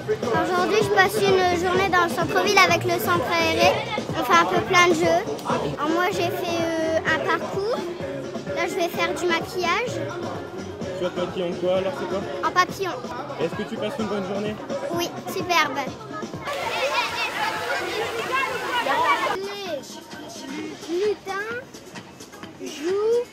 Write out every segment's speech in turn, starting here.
Aujourd'hui, je passe une journée dans le centre-ville avec le centre aéré. On fait un peu plein de jeux. Alors, moi, j'ai fait un parcours. Là, je vais faire du maquillage. Tu vas te maquiller en quoi alors, c'est quoi? En papillon. Est-ce que tu passes une bonne journée? Oui, superbe. Les lutins jouent.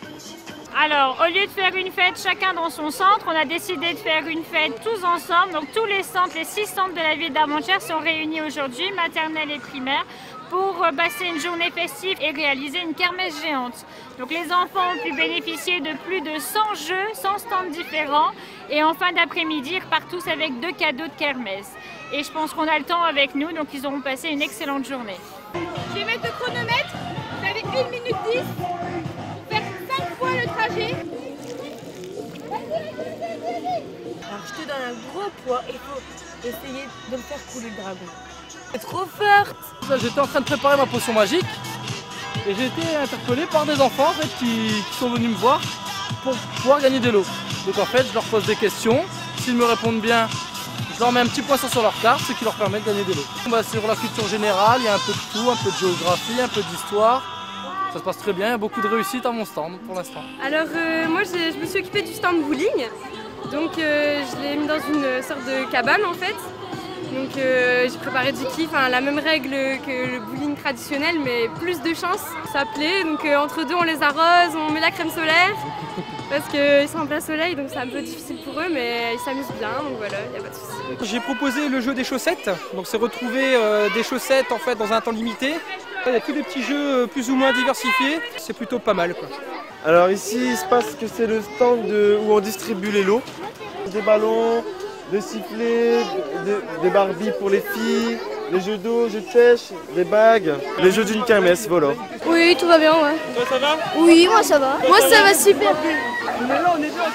Alors, au lieu de faire une fête chacun dans son centre, on a décidé de faire une fête tous ensemble. Donc tous les centres, les 6 centres de la ville d'Armentières sont réunis aujourd'hui, maternelle et primaire, pour passer une journée festive et réaliser une kermesse géante. Donc les enfants ont pu bénéficier de plus de 100 jeux, 100 stands différents. Et en fin d'après-midi, ils repartent tous avec 2 cadeaux de kermesse. Et je pense qu'on a le temps avec nous, donc ils auront passé une excellente journée. Je vais mettre le chronomètre, vous avez 1 minute 10 pour faire 5 fois le trajet. Alors je te donne un gros poids et il faut essayer de le faire couler le dragon. C'est trop forte. J'étais en train de préparer ma potion magique et j'ai été interpellé par des enfants en fait, qui sont venus me voir pour pouvoir gagner des lots. Donc en fait je leur pose des questions, s'ils me répondent bien, je leur mets un petit poinçon sur leur carte, ce qui leur permet de gagner des lots. Sur la culture générale, il y a un peu de tout, un peu de géographie, un peu d'histoire. Ça se passe très bien, il y a beaucoup de réussite à mon stand pour l'instant. Alors moi je me suis occupée du stand bowling, donc je l'ai mis dans une sorte de cabane en fait. Donc j'ai préparé du kiff, la même règle que le bowling traditionnel mais plus de chance. Ça plaît, donc entre deux on les arrose, on met la crème solaire parce qu'ils sont en plein soleil donc c'est un peu difficile pour eux mais ils s'amusent bien donc voilà, il n'y a pas de souci. J'ai proposé le jeu des chaussettes, donc c'est retrouver des chaussettes en fait dans un temps limité. Il y a que des petits jeux plus ou moins diversifiés, c'est plutôt pas mal quoi. Alors ici il se passe que c'est le stand où on distribue les lots. Des ballons, des sifflets, des Barbies pour les filles, des jeux d'eau, jeux de pêche, des bagues, les jeux d'une kermesse, voilà. Oui, tout va bien, ouais. Toi ça va? Oui, moi ça va. Moi ça va super bien. Mais là on est bien.